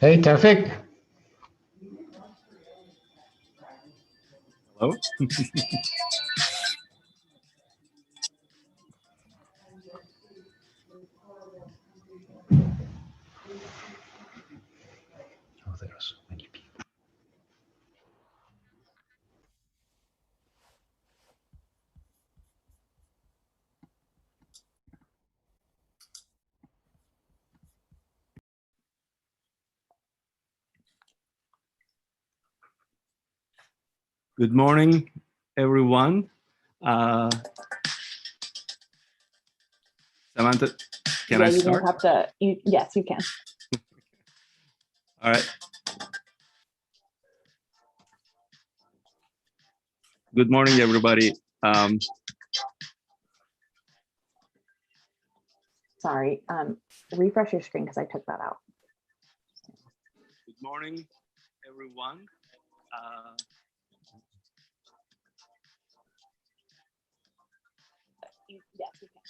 Hey, Tafik. Hello. Oh, there are so many people. Good morning, everyone. Samantha, can I start? You have to. Yes, you can. All right. Good morning, everybody. Sorry. Refresh your screen because I took that out. Good morning, everyone. Yes, you can.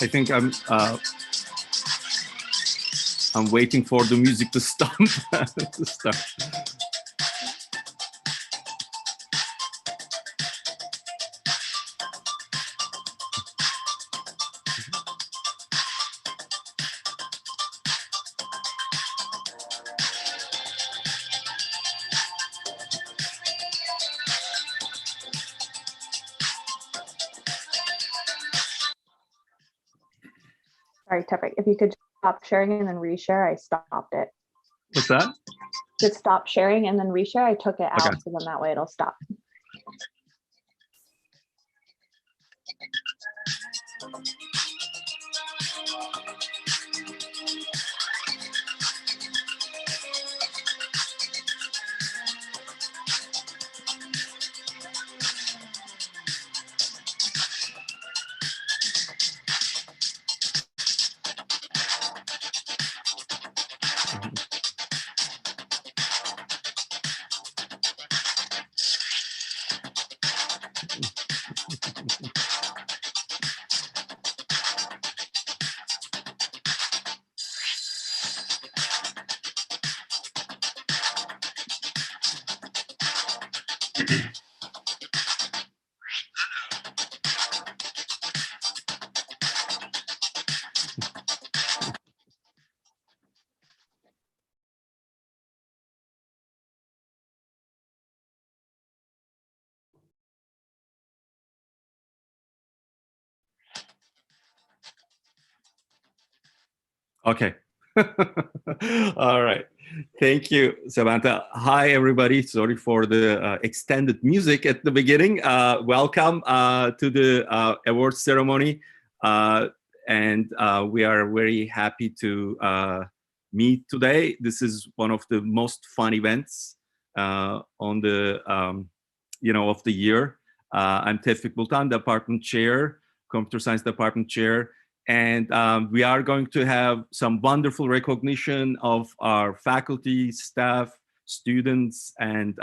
I think I'm waiting for the music to stop. to start. Sorry, Tefik, if you could stop sharing and then reshare, I stopped it. What's that? Just stop sharing and then reshare. I took it out, so then that way it'll stop. Okay. All right. Thank you, Samantha. Hi, everybody. Sorry for the extended music at the beginning. Welcome to the award ceremony. And we are very happy to meet today. This is one of the most fun events on the, of the year. I'm Tevfik Bultan, Department Chair, Computer Science Department Chair. And we are going to have some wonderful recognition of our faculty, staff, students, and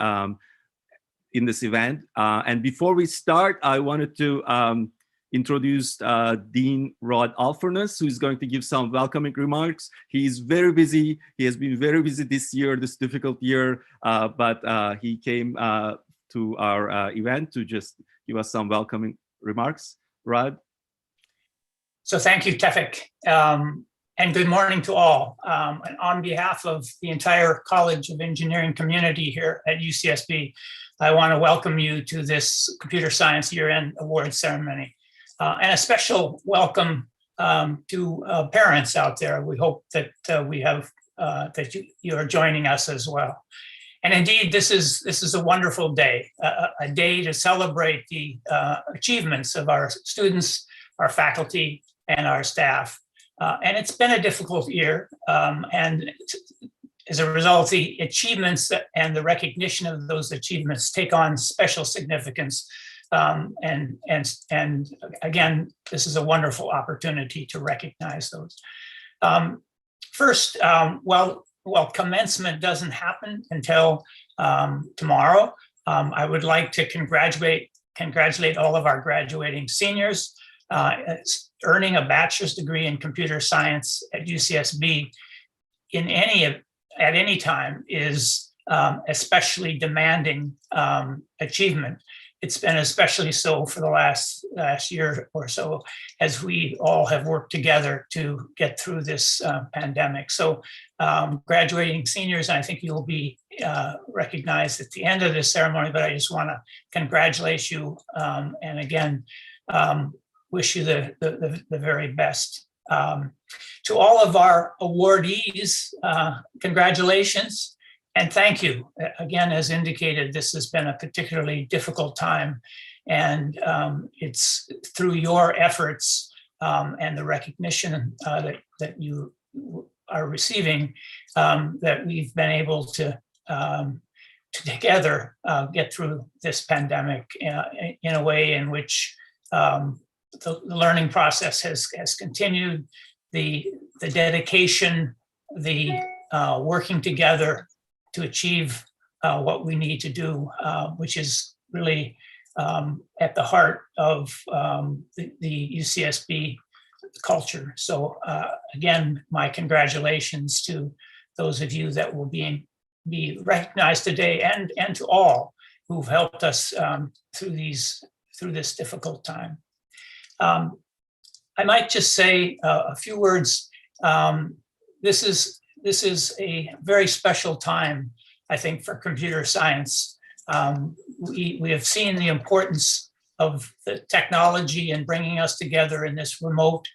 in this event. And before we start, I wanted to introduce Dean Rod Alfernus, who is going to give some welcoming remarks. He is very busy. He has been very busy this year, this difficult year, but he came to our event to just give us some welcoming remarks. Rod? So thank you, Tefik, and good morning to all. And on behalf of the entire College of Engineering community here at UCSB, I want to welcome you to this Computer Science Year-End Award Ceremony. And a special welcome to parents out there. We hope that we have that you are joining us as well. And indeed, this is a wonderful day, a day to celebrate the achievements of our students, our faculty, and our staff. And it's been a difficult year, and as a result, the achievements and the recognition of those achievements take on special significance. And again, this is a wonderful opportunity to recognize those. First, well, commencement doesn't happen until tomorrow. I would like to congratulate all of our graduating seniors. Earning a bachelor's degree in computer science at UCSB at any time is especially demanding achievement. It's been especially so for the last year or so, as we all have worked together to get through this pandemic. So graduating seniors, I think you'll be recognized at the end of this ceremony, but I just want to congratulate you and again, wish you the very best. To all of our awardees, congratulations. And thank you. Again, as indicated, this has been a particularly difficult time. And it's through your efforts and the recognition that you are receiving that we've been able to together get through this pandemic in a way in which the learning process has continued, the dedication, the working together to achieve what we need to do, which is really at the heart of the UCSB culture. So again, my congratulations to those of you that will be recognized today, and to all who've helped us through this difficult time. I might just say a few words. This is a very special time, I think, for computer science. We have seen the importance of the technology in bringing us together in this remote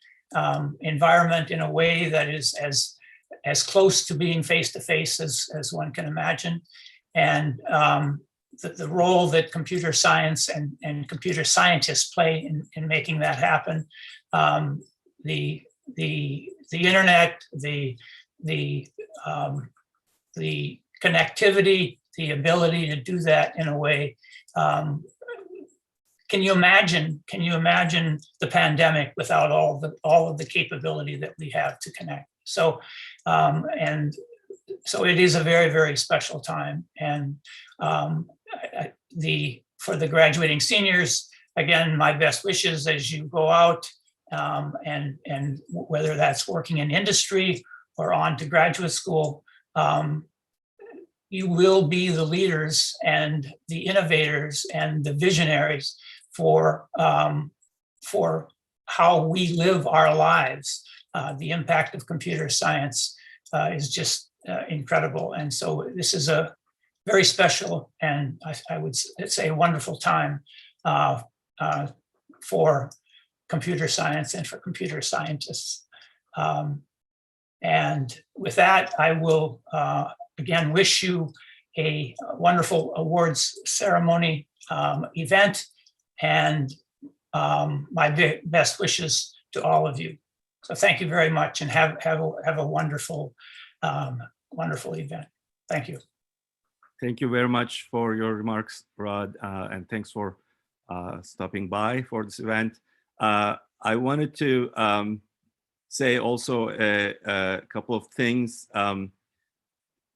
environment in a way that is as close to being face-to-face as one can imagine. And the role that computer science and computer scientists play in making that happen. The internet, the connectivity, the ability to do that in a way. Can you imagine the pandemic without all of the capability that we have to connect? So and so it is a very, very special time. And for the graduating seniors, again, my best wishes as you go out, and whether that's working in industry or on to graduate school, you will be the leaders and the innovators and the visionaries for how we live our lives. The impact of computer science is just incredible. And so this is a very special and I would say a wonderful time for computer science and for computer scientists. And with that, I will again wish you a wonderful awards ceremony event, and my best wishes to all of you. So thank you very much, and have a wonderful wonderful event. Thank you. Thank you very much for your remarks, Rod, and thanks for stopping by for this event. I wanted to say also a couple of things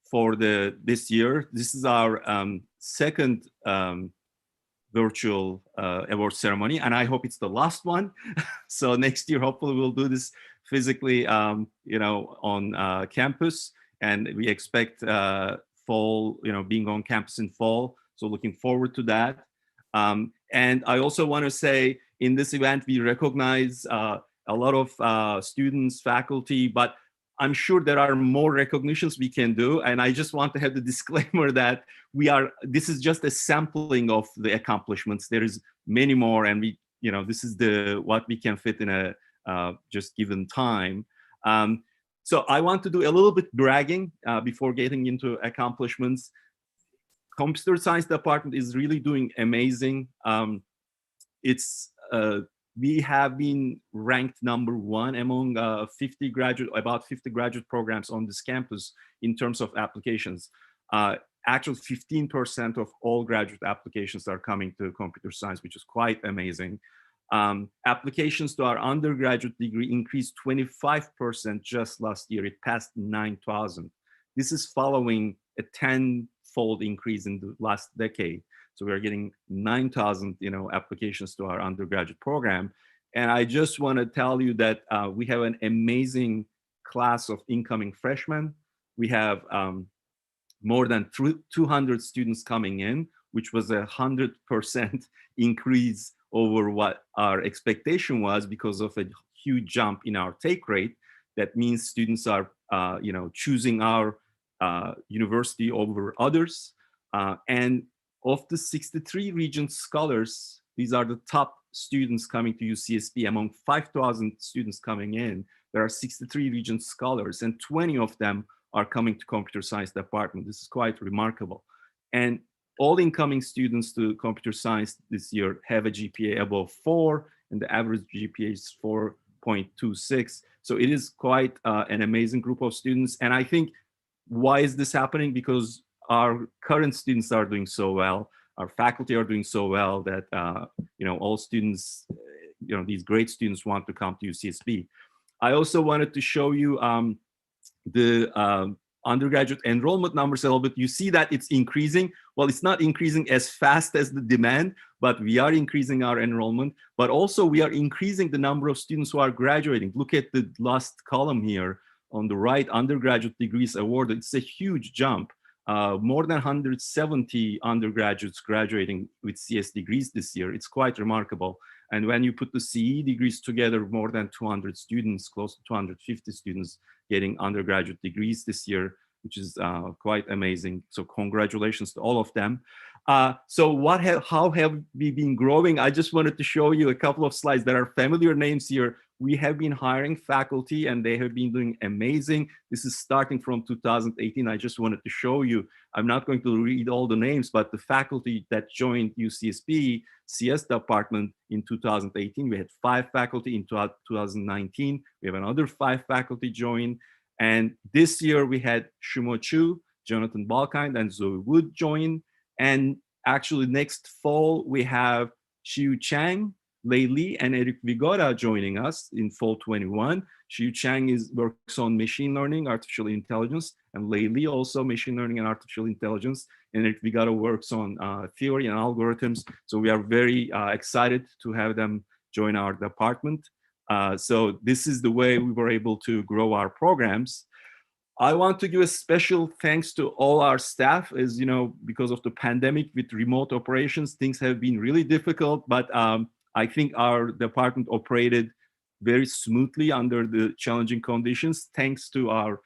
for this year. This is our second virtual award ceremony, and I hope it's the last one. So next year, hopefully, we'll do this physically, on campus, and we expect fall, being on campus in fall. So looking forward to that. And I also want to say, in this event, we recognize a lot of students, faculty, but I'm sure there are more recognitions we can do. And I just want to have the disclaimer that this is just a sampling of the accomplishments. There is many more, and we this is what we can fit in a just given time. So I want to do a little bit bragging before getting into accomplishments. Computer science department is really doing amazing. We have been ranked #1 among about 50 graduate programs on this campus in terms of applications. Actually, 15% of all graduate applications are coming to computer science, which is quite amazing. Applications to our undergraduate degree increased 25% just last year. It passed 9,000. This is following a 10-fold increase in the last decade. So we're getting 9,000, applications to our undergraduate program. And I just want to tell you that we have an amazing class of incoming freshmen. We have more than 200 students coming in, which was 100% increase over what our expectation was because of a huge jump in our take rate. That means students are, choosing our university over others. And of the 63 Regent scholars, these are the top students coming to UCSB. Among 5,000 students coming in, there are 63 Regent scholars, and 20 of them are coming to computer science department. This is quite remarkable. And all incoming students to computer science this year have a GPA above 4, and the average GPA is 4.26. So it is quite an amazing group of students. And I think, why is this happening? Because our current students are doing so well, our faculty are doing so well that all students, these great students want to come to UCSB. I also wanted to show you the undergraduate enrollment numbers a little bit. You see that it's increasing. Well, it's not increasing as fast as the demand, but we are increasing our enrollment. But also we are increasing the number of students who are graduating. Look at the last column here on the right, undergraduate degrees awarded. It's a huge jump. More than 170 undergraduates graduating with CS degrees this year. It's quite remarkable. And when you put the CE degrees together, more than 200 students, close to 250 students getting undergraduate degrees this year, which is quite amazing. So congratulations to all of them. So how have we been growing? I just wanted to show you a couple of slides that are familiar names here. We have been hiring faculty and they have been doing amazing. This is starting from 2018. I just wanted to show you. I'm not going to read all the names, but the faculty that joined UCSB CS department in 2018, we had 5 faculty. In 2019, we have another 5 faculty join. And this year we had Shumo Chu, Jonathan Balkind, and Zoe Wood join. And actually next fall, we have Xiu Chang, Lei Li, and Eric Vigora joining us in fall 21. Xiu Chang works on machine learning, artificial intelligence, and Lei Li also machine learning and artificial intelligence. And Eric Vigora works on theory and algorithms. So we are very excited to have them join our department. So this is the way we were able to grow our programs. I want to give a special thanks to all our staff. As you know, because of the pandemic with remote operations, things have been really difficult, but I think our department operated very smoothly under the challenging conditions, thanks to our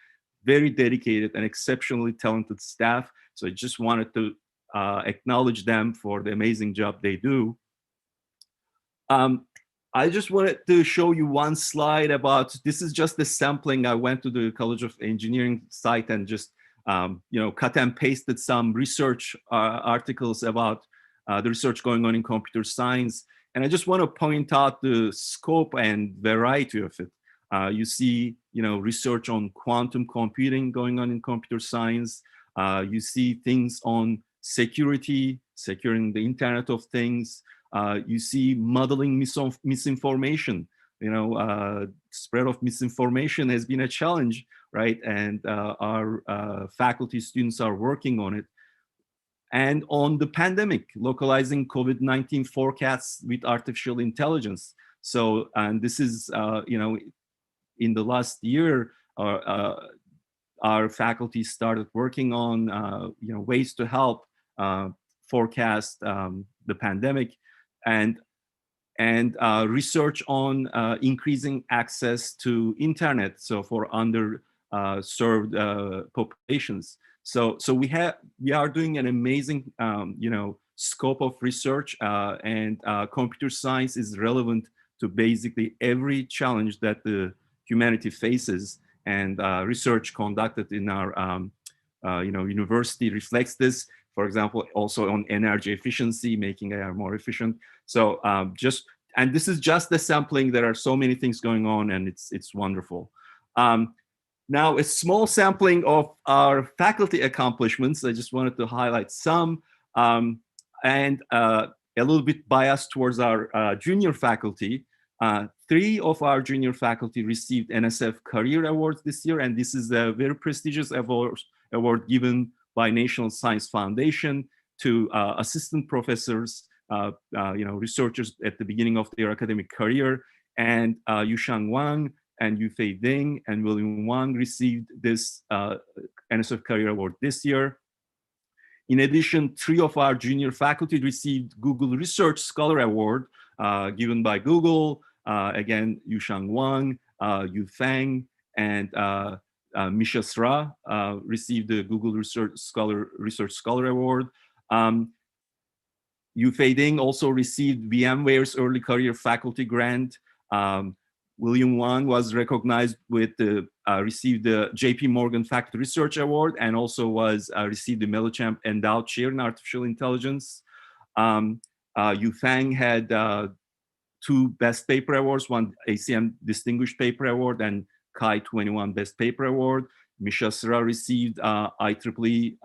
very dedicated and exceptionally talented staff. So I just wanted to acknowledge them for the amazing job they do. I just wanted to show you one slide about, this is just a sampling. I went to the College of Engineering site and just cut and pasted some research articles about the research going on in computer science. And I just want to point out the scope and variety of it. You see, research on quantum computing going on in computer science. You see things on security, securing the Internet of Things. You see modeling misinformation. Spread of misinformation has been a challenge, right? And our faculty students are working on it. And on the pandemic, localizing COVID-19 forecasts with artificial intelligence. So, and this is, in the last year, our faculty started working on, ways to help forecast the pandemic, and research on increasing access to internet, so for underserved populations. So we are doing an amazing, scope of research, and computer science is relevant to basically every challenge that the humanity faces. And research conducted in our university reflects this. For example, also on energy efficiency, making AI more efficient. So and this is just the sampling. There are so many things going on, and it's wonderful. Now, a small sampling of our faculty accomplishments. I just wanted to highlight some, and a little bit biased towards our junior faculty. 3 of our junior faculty received NSF Career Awards this year, and this is a very prestigious award given by National Science Foundation to assistant professors, researchers at the beginning of their academic career. And Yushang Wang and Yufei Ding and William Wang received this NSF Career Award this year. In addition, 3 of our junior faculty received Google Research Scholar Award given by Google. Again, Yushang Wang, Yu Feng, and Misha Sra received the Google Research Scholar Award. Yufei Ding also received VMware's Early Career Faculty Grant. William Wang was recognized with received the JP Morgan Faculty Research Award, and also received the Mellichamp Endowed Chair in Artificial Intelligence. Yu Feng had 2 Best Paper Awards, one ACM Distinguished Paper Award and Kai 21 Best Paper Award. Misha Sra received IEEE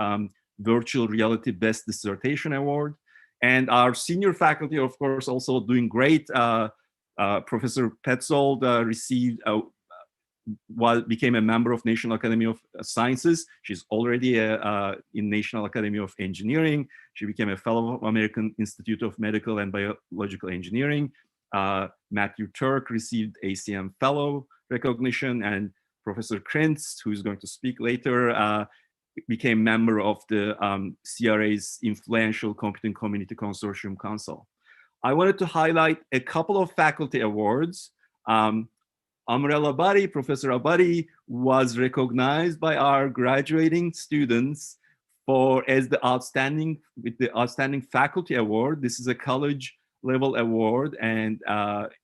Virtual Reality Best Dissertation Award. And our senior faculty, of course, also doing great. Professor Petzold became a member of National Academy of Sciences. She's already in National Academy of Engineering. She became a fellow of American Institute of Medical and Biological Engineering. Matthew Turk received ACM Fellow recognition, and Professor Krintz, who is going to speak later, became member of the CRA's influential Computing Community Consortium Council. I wanted to highlight a couple of faculty awards. Amrel Abadi, Professor Abadi, was recognized by our graduating students with the Outstanding Faculty Award. This is a college level award, and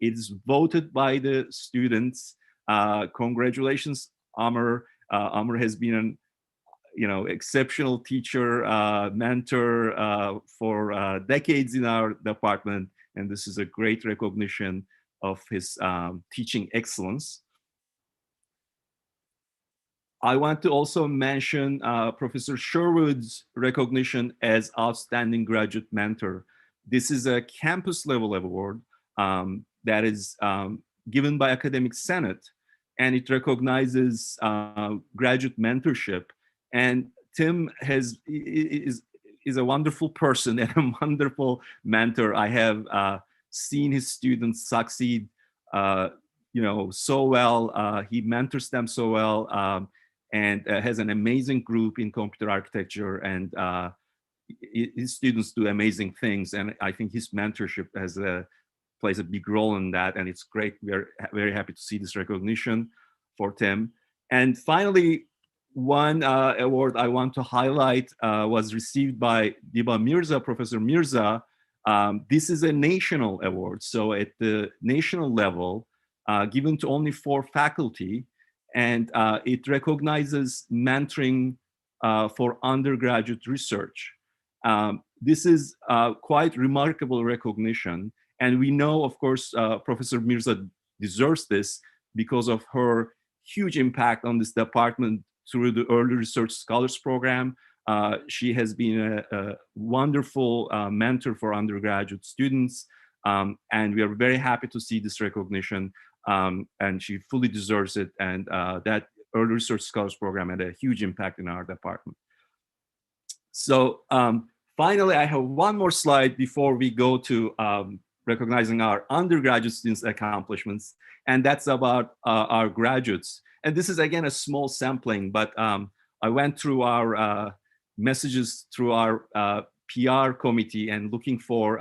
it's voted by the students. Congratulations, Amr. Amr has been an exceptional teacher, mentor for decades in our department, and this is a great recognition of his teaching excellence. I want to also mention Professor Sherwood's recognition as Outstanding Graduate Mentor. This is a campus level award that is given by Academic Senate, and it recognizes graduate mentorship. And Tim is a wonderful person and a wonderful mentor. I have seen his students succeed, so well. He mentors them so well, and has an amazing group in computer architecture, and his students do amazing things. And I think his mentorship plays a big role in that, and it's great. We are very happy to see this recognition for Tim. And finally, one award I want to highlight was received by Diba Mirza, Professor Mirza. This is a national award. So at the national level, given to only 4 faculty, and it recognizes mentoring for undergraduate research. This is quite remarkable recognition. And we know, of course, Professor Mirza deserves this because of her huge impact on this department through the Early Research Scholars Program. She has been a wonderful mentor for undergraduate students, and we are very happy to see this recognition, and she fully deserves it. And that Early Research Scholars Program had a huge impact in our department. So finally, I have one more slide before we go to recognizing our undergraduate students' accomplishments, and that's about our graduates. And this is, again, a small sampling, but I went through our messages through our PR committee and looking for,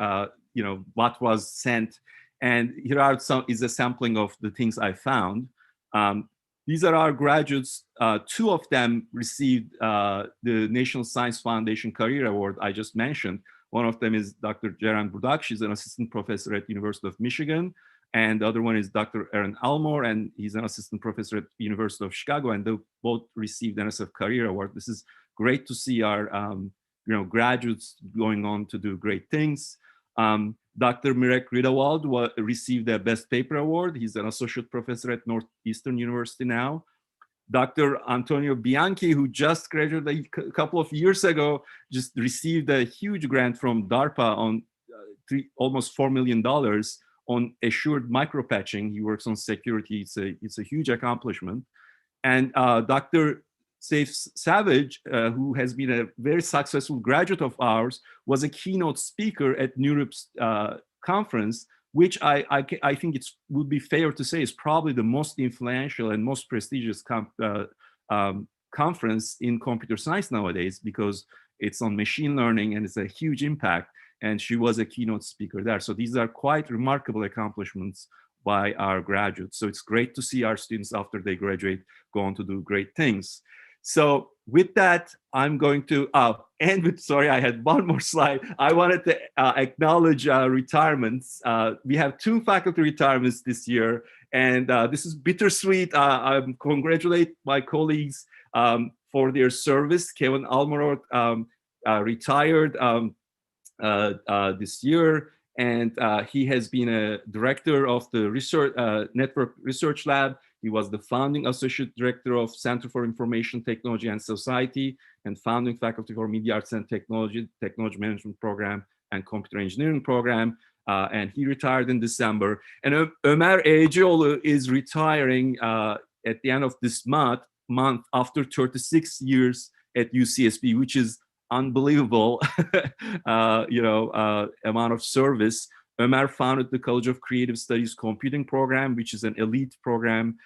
what was sent. And here is a sampling of the things I found. These are our graduates. 2 of them received the National Science Foundation Career Award I just mentioned. One of them is Dr. Jeran Budak. She's an assistant professor at University of Michigan. And the other one is Dr. Aaron Almore, and he's an assistant professor at University of Chicago, and they both received NSF Career Award. This is great to see our graduates going on to do great things. Dr. Mirek Ridawald received the Best Paper Award. He's an associate professor at Northeastern University now. Dr. Antonio Bianchi, who just graduated a couple of years ago, just received a huge grant from DARPA on almost $4 million on assured micropatching. He works on security. It's a huge accomplishment. And Dr. Saif Savage, who has been a very successful graduate of ours, was a keynote speaker at NeurIP's conference, which I think it would be fair to say is probably the most influential and most prestigious conference in computer science nowadays, because it's on machine learning and it's a huge impact. And she was a keynote speaker there. So these are quite remarkable accomplishments by our graduates. So it's great to see our students after they graduate go on to do great things. So with that, I'm going to end with, sorry, I had one more slide. I wanted to acknowledge retirements. We have 2 faculty retirements this year, and this is bittersweet. I congratulate my colleagues for their service. Kevin Almorot retired this year, and he has been a director of the research network research lab. He was the founding associate director of Center for Information Technology and Society, and founding faculty for Media Arts and Technology Management Program, and Computer Engineering Program. And he retired in December. And Ömer Eğecioğlu is retiring at the end of this month after 36 years at UCSB, which is unbelievable, amount of service. Ömer founded the College of Creative Studies Computing Program, which is an elite program.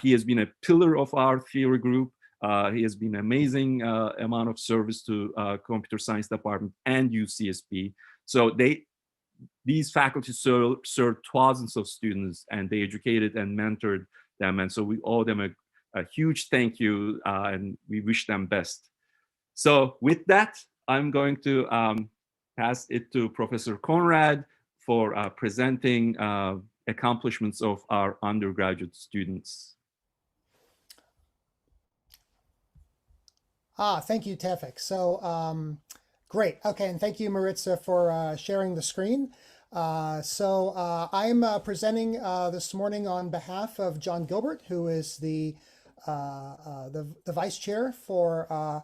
He has been a pillar of our theory group. He has been amazing amount of service to computer science department and UCSB. So these faculty served thousands of students, and they educated and mentored them. And so we owe them a huge thank you, and we wish them best. So with that, I'm going to pass it to Professor Conrad for presenting accomplishments of our undergraduate students. Thank you, Tevfik. So great. Okay, and thank you, Maritza, for sharing the screen. I'm presenting this morning on behalf of John Gilbert, who is the vice chair for.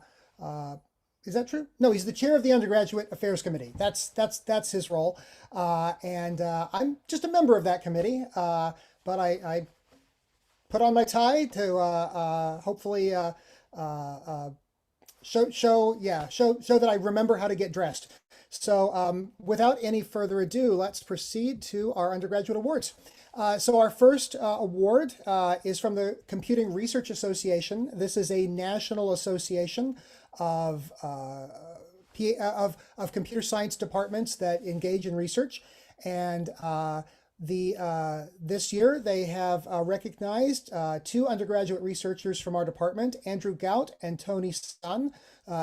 Is that true? No, he's the chair of the Undergraduate Affairs Committee. That's his role, and I'm just a member of that committee. But I put on my tie to hopefully show that I remember how to get dressed. So without any further ado, let's proceed to our undergraduate awards. So our first award is from the Computing Research Association. This is a national association of computer science departments that engage in research, and this year they have recognized 2 undergraduate researchers from our department, Andrew Gout and Tony Sun,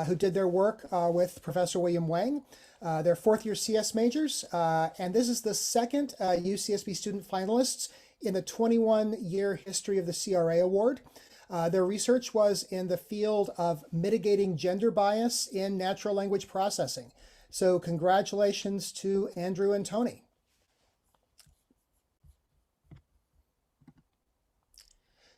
who did their work with Professor William Wang. They're 4th-year CS majors, and this is the second UCSB student finalists in the 21-year history of the CRA Award. Their research was in the field of mitigating gender bias in natural language processing. So congratulations to Andrew and Tony.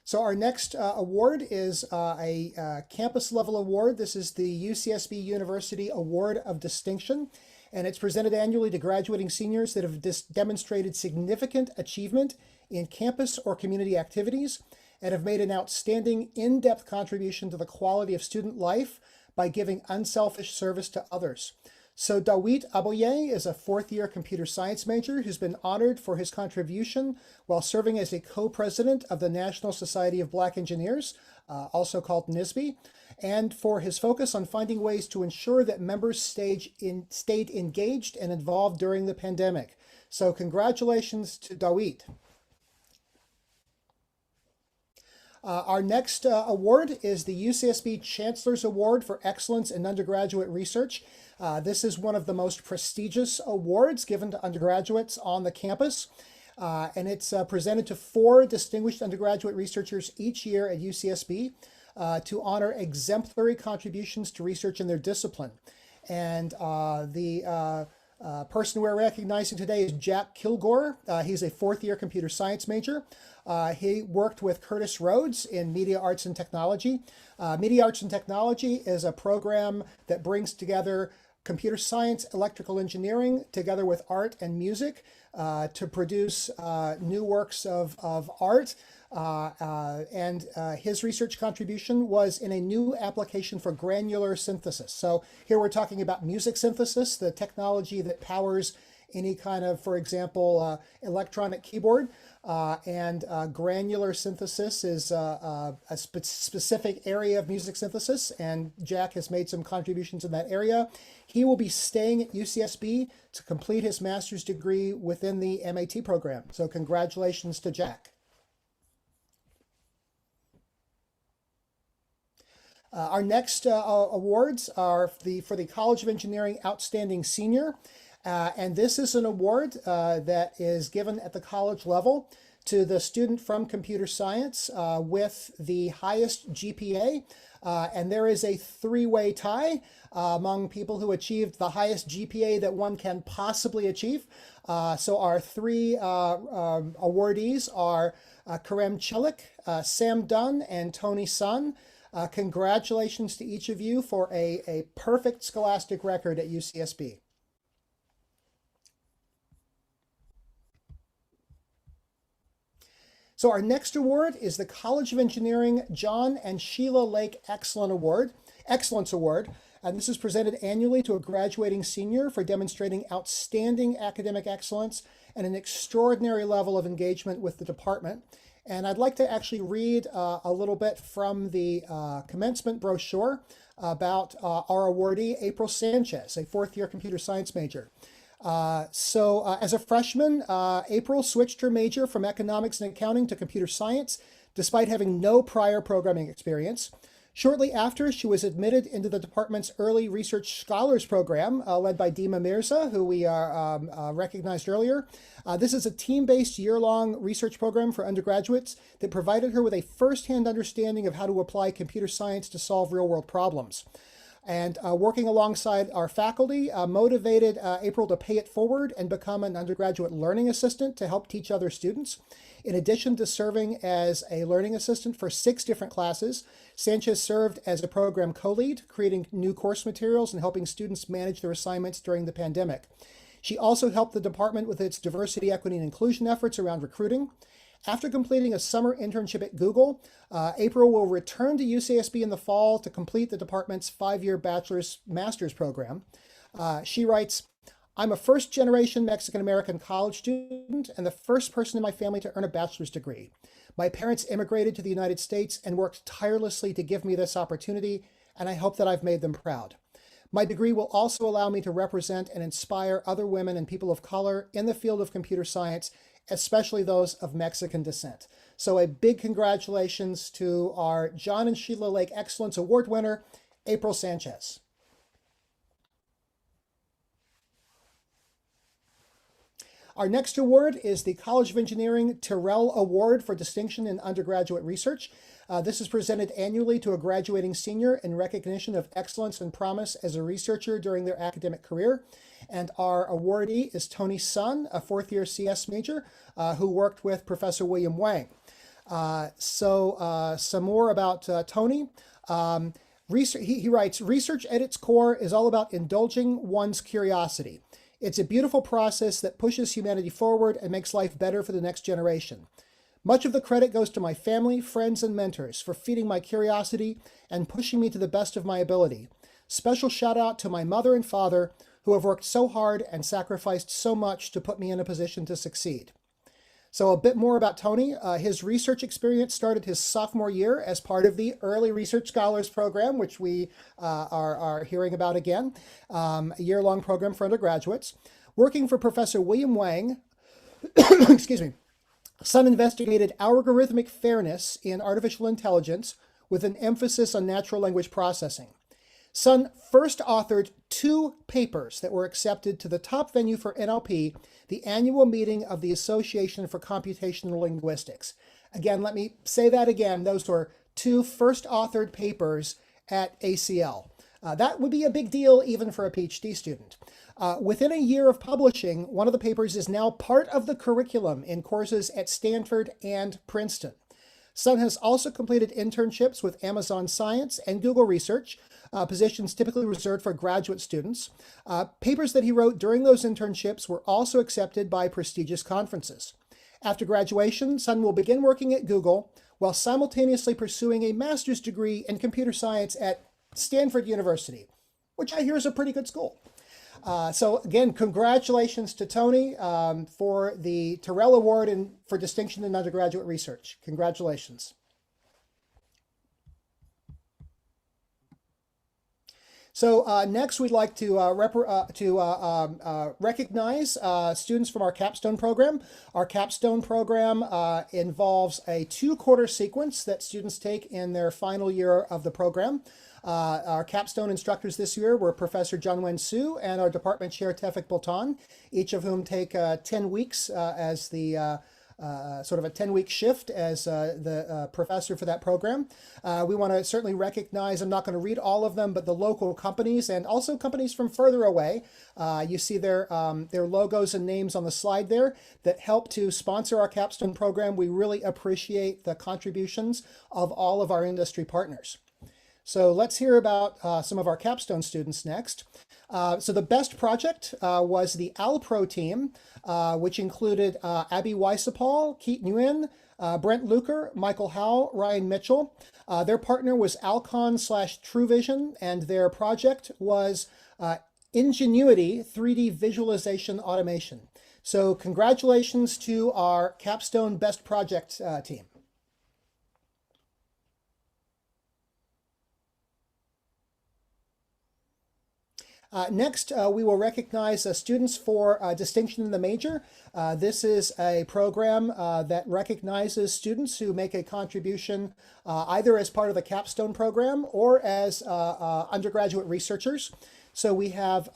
So our next award is a campus level award. This is the UCSB University Award of Distinction, and it's presented annually to graduating seniors that have demonstrated significant achievement in campus or community activities and have made an outstanding in-depth contribution to the quality of student life by giving unselfish service to others. So Dawit Aboye is a 4th-year computer science major who's been honored for his contribution while serving as a co-president of the National Society of Black Engineers, also called NSBE, and for his focus on finding ways to ensure that members stayed engaged and involved during the pandemic. So congratulations to Dawit. Our next award is the UCSB Chancellor's Award for Excellence in Undergraduate Research. This is one of the most prestigious awards given to undergraduates on the campus. And it's presented to 4 distinguished undergraduate researchers each year at UCSB to honor exemplary contributions to research in their discipline. And the person we're recognizing today is Jack Kilgore. He's a 4th-year computer science major. He worked with Curtis Rhodes in Media Arts and Technology. Media Arts and Technology is a program that brings together computer science, electrical engineering, together with art and music to produce new works of art. And his research contribution was in a new application for granular synthesis. So here we're talking about music synthesis, the technology that powers any kind of, for example, electronic keyboard. And granular synthesis is a specific area of music synthesis, and Jack has made some contributions in that area. He will be staying at UCSB to complete his master's degree within the MAT program. So congratulations to Jack. Our next awards are for the College of Engineering Outstanding Senior. And this is an award that is given at the college level to the student from computer science with the highest GPA. And there is a 3-way tie among people who achieved the highest GPA that one can possibly achieve. So our 3 awardees are Karem Chilik, Sam Dunn, and Tony Sun. Congratulations to each of you for a perfect scholastic record at UCSB. So our next award is the College of Engineering John and Sheila Lake Excellence Award. And this is presented annually to a graduating senior for demonstrating outstanding academic excellence and an extraordinary level of engagement with the department. And I'd like to actually read a little bit from the commencement brochure about our awardee, April Sanchez, a 4th-year computer science major. As a freshman, April switched her major from economics and accounting to computer science, despite having no prior programming experience. Shortly after, she was admitted into the department's Early Research Scholars Program, led by Dima Mirza, who we recognized earlier. This is a team-based year-long research program for undergraduates that provided her with a first-hand understanding of how to apply computer science to solve real-world problems. And working alongside our faculty motivated April to pay it forward and become an undergraduate learning assistant to help teach other students. In addition to serving as a learning assistant for 6 different classes, Sanchez served as a program co-lead, creating new course materials and helping students manage their assignments during the pandemic. She also helped the department with its diversity, equity, and inclusion efforts around recruiting. After completing a summer internship at Google, April will return to UCSB in the fall to complete the department's 5-year bachelor's-master's program. She writes, "I'm a first-generation Mexican-American college student and the first person in my family to earn a bachelor's degree. My parents immigrated to the United States and worked tirelessly to give me this opportunity, and I hope that I've made them proud. My degree will also allow me to represent and inspire other women and people of color in the field of computer science, especially those of Mexican descent." So a big congratulations to our John and Sheila Lake Excellence Award winner, April Sanchez. Our next award is the College of Engineering Tyrell Award for Distinction in Undergraduate Research. This is presented annually to a graduating senior in recognition of excellence and promise as a researcher during their academic career. And our awardee is Tony Sun, a 4th-year CS major who worked with Professor William Wang. Some more about Tony. He writes, "Research at its core is all about indulging one's curiosity. It's a beautiful process that pushes humanity forward and makes life better for the next generation. Much of the credit goes to my family, friends, and mentors for feeding my curiosity and pushing me to the best of my ability. Special shout out to my mother and father who have worked so hard and sacrificed so much to put me in a position to succeed." So a bit more about Tony. His research experience started his sophomore year as part of the Early Research Scholars Program, which we are hearing about again, a year-long program for undergraduates. Working for Professor William Wang, excuse me, Sun investigated algorithmic fairness in artificial intelligence with an emphasis on natural language processing. Sun first authored 2 papers that were accepted to the top venue for NLP, the annual meeting of the Association for Computational Linguistics. Again, let me say that again. Those were 2 first authored papers at ACL. That would be a big deal even for a PhD student. Within a year of publishing, one of the papers is now part of the curriculum in courses at Stanford and Princeton. Sun has also completed internships with Amazon Science and Google Research, positions typically reserved for graduate students. Papers that he wrote during those internships were also accepted by prestigious conferences. After graduation, Sun will begin working at Google while simultaneously pursuing a master's degree in computer science at Stanford University, which I hear is a pretty good school. So again, congratulations to Tony for the Tyrell Award for distinction in undergraduate research. Congratulations. So next, we'd like to recognize students from our Capstone program. Our Capstone program involves a 2-quarter sequence that students take in their final year of the program. Our capstone instructors this year were Professor Junwen Su and our department chair Tefik Bultan, each of whom take 10 weeks as the sort of a 10-week shift as the professor for that program. We want to certainly recognize, I'm not going to read all of them, but the local companies and also companies from further away. You see their logos and names on the slide there that help to sponsor our capstone program. We really appreciate the contributions of all of our industry partners. So let's hear about some of our capstone students next. So the best project was the ALPRO team, which included Abby Weissapal, Keat Nguyen, Brent Luker, Michael Howe, Ryan Mitchell. Their partner was Alcon/TrueVision, and their project was Ingenuity 3D Visualization Automation. So congratulations to our capstone best project team. Next, we will recognize students for distinction in the major. This is a program that recognizes students who make a contribution either as part of the capstone program or as undergraduate researchers. So we have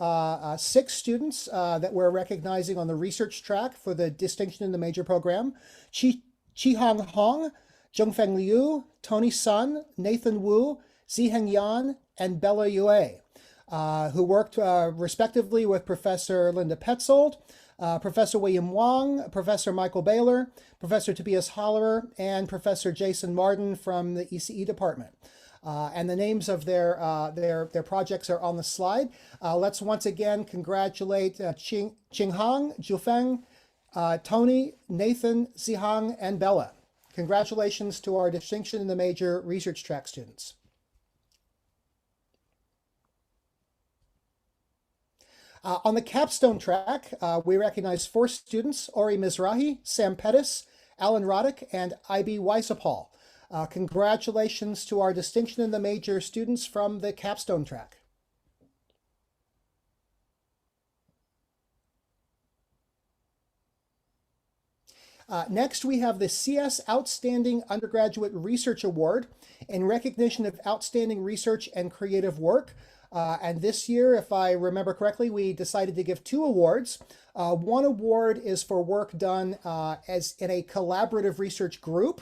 6 students that we're recognizing on the research track for the distinction in the major program. Chi-Hong Hong, Zhongfeng Liu, Tony Sun, Nathan Wu, Ziheng Yan, and Bella Yue. Who worked respectively with Professor Linda Petzold, Professor William Wong, Professor Michael Baylor, Professor Tobias Hollerer, and Professor Jason Martin from the ECE department. And the names of their projects are on the slide. Let's once again congratulate Qinghang, Jufeng, Tony, Nathan, Zihang, and Bella. Congratulations to our distinction in the major research track students. On the capstone track, we recognize 4 students, Ori Mizrahi, Sam Pettis, Alan Roddick, and IB Weissapal. Congratulations to our distinction in the major students from the capstone track. Next, we have the CS Outstanding Undergraduate Research Award in recognition of outstanding research and creative work. And this year, if I remember correctly, we decided to give 2 awards. One award is for work done as in a collaborative research group,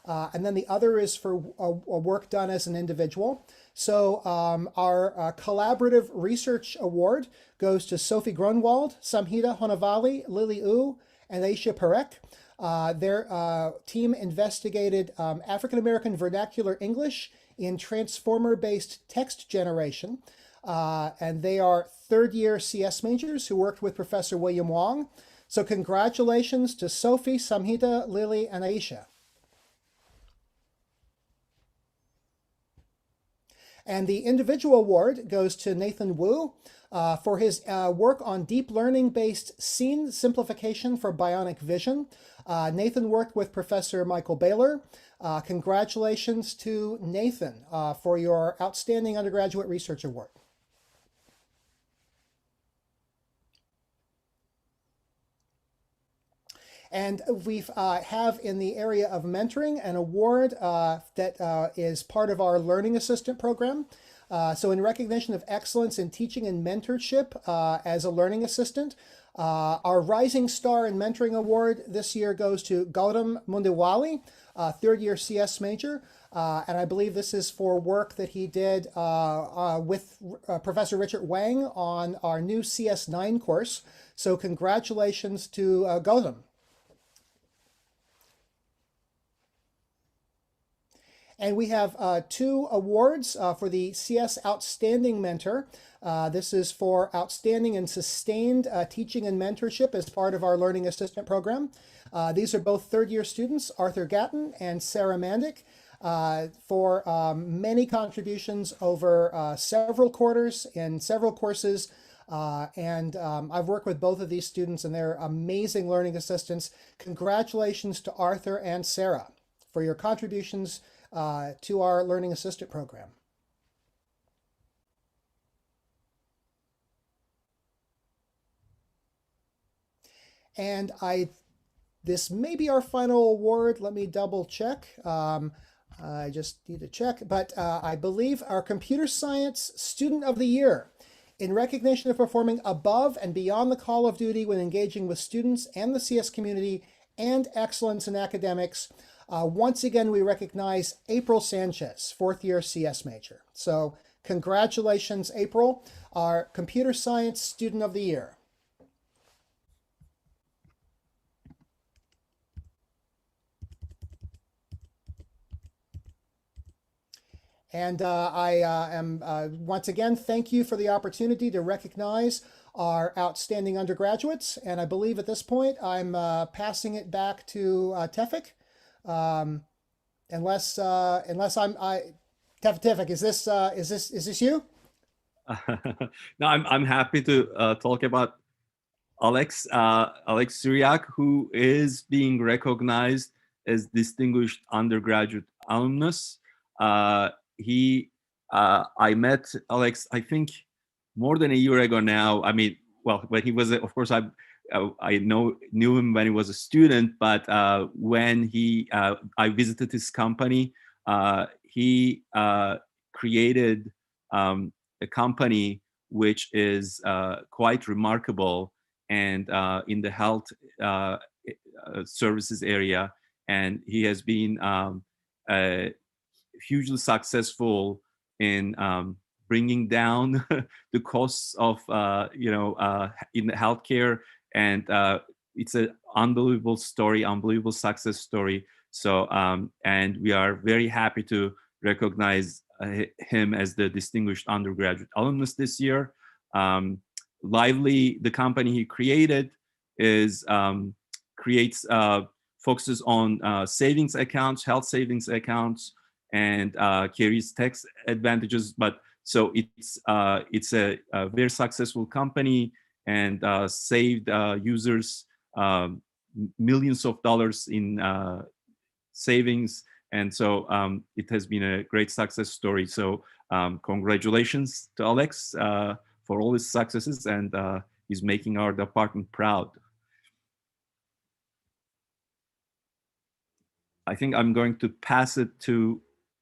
and then the other is for work done as an individual. So our collaborative research award goes to Sophie Grunwald, Samhita Honavali, Lily U, and Aisha Parek. Their team investigated African-American vernacular English in transformer-based text generation. And they are 3rd-year CS majors who worked with Professor William Wong. So congratulations to Sophie, Samhita, Lily, and Aisha. And the individual award goes to Nathan Wu for his work on deep learning-based scene simplification for bionic vision. Nathan worked with Professor Michael Baylor. Congratulations to Nathan for your Outstanding Undergraduate Research Award. And we have in the area of mentoring an award that is part of our Learning Assistant program. So in recognition of excellence in teaching and mentorship as a learning assistant, our Rising Star in Mentoring Award this year goes to Gautam Mundewali, third-year CS major. And I believe this is for work that he did with Professor Richard Wang on our new CS9 course. So congratulations to Gautam. And we have 2 awards for the CS Outstanding Mentor. This is for outstanding and sustained teaching and mentorship as part of our Learning Assistant program. These are both third-year students, Arthur Gatton and Sarah Mandick, for many contributions over several quarters in several courses. I've worked with both of these students, and they're amazing learning assistants. Congratulations to Arthur and Sarah for your contributions to our Learning Assistant program. And this may be our final award. Let me double check. I just need to check, but I believe our Computer Science Student of the Year, in recognition of performing above and beyond the call of duty when engaging with students and the CS community and excellence in academics. Once again, we recognize April Sanchez, fourth-year CS major. So congratulations, April, our Computer Science Student of the Year. And I am once again, thank you for the opportunity to recognize our outstanding undergraduates. And I believe at this point, I'm passing it back to Tefik. Unless I'm Tefik, is this you? No, I'm happy to talk about Alex Syriac, who is being recognized as distinguished undergraduate alumnus. I met Alex, I think, more than a year ago now. I mean, well, when he was, of course, I knew him when he was a student, but when I visited his company, he created a company which is quite remarkable and in the health services area, and he has been hugely successful in bringing down the costs of in the healthcare, and it's an unbelievable story, unbelievable success story. So and we are very happy to recognize him as the distinguished undergraduate alumnus this year. Lively, the company he created, is focuses on savings accounts, health savings accounts, and carries tax advantages. But so it's a very successful company, and saved users millions of dollars in savings. And so it has been a great success story. So congratulations to Alex for all his successes, and he's making our department proud. I think I'm going to pass it to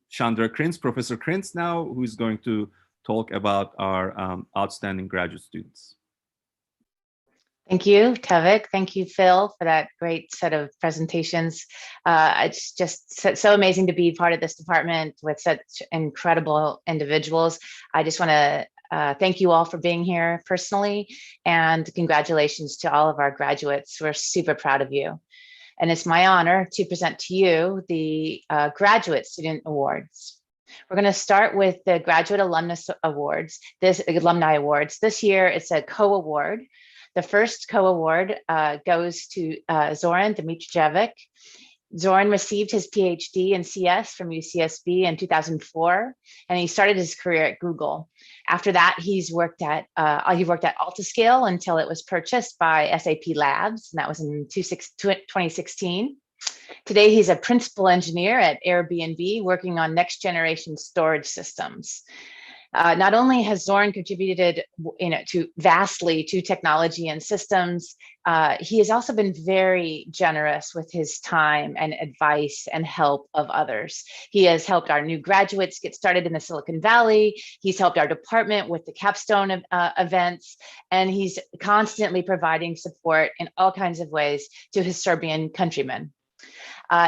Chandra Krins, Professor Krins now, who's going to talk about our outstanding graduate students. Thank you, Tevik. Thank you, Phil, for that great set of presentations. It's just so amazing to be part of this department with such incredible individuals. I just want to thank you all for being here personally, and congratulations to all of our graduates. We're super proud of you. And it's my honor to present to you the Graduate Student Awards. We're going to start with the Graduate Alumnus Awards, Alumni Awards. This year, it's a CoAward. The first CoAward goes to Zoran Dimitrijevic. Zoran received his PhD in CS from UCSB in 2004, and he started his career at Google. After that, he worked at Altascale until it was purchased by SAP Labs, and that was in 2016. Today, he's a principal engineer at Airbnb, working on next generation storage systems. Not only has Zoran contributed, vastly to technology and systems, he has also been very generous with his time and advice and help of others. He has helped our new graduates get started in the Silicon Valley. He's helped our department with the Capstone events, and he's constantly providing support in all kinds of ways to his Serbian countrymen.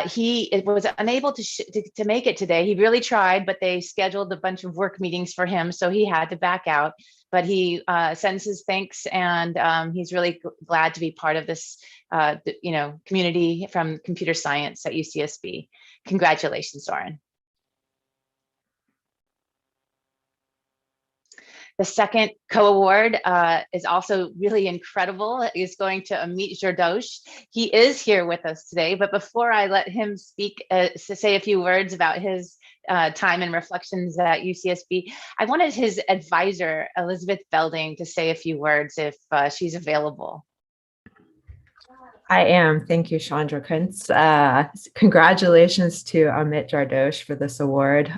He was unable to make it today. He really tried, but they scheduled a bunch of work meetings for him, so he had to back out. But he sends his thanks, and he's really glad to be part of this, community from computer science at UCSB. Congratulations, Zoran. The second CoAward is also really incredible. It's going to Amit Jordosh. He is here with us today, but before I let him speak, to say a few words about his time and reflections at UCSB, I wanted his advisor, Elizabeth Belding, to say a few words if she's available. I am. Thank you, Chandra Kuntz. Congratulations to Amit Jordosh for this award.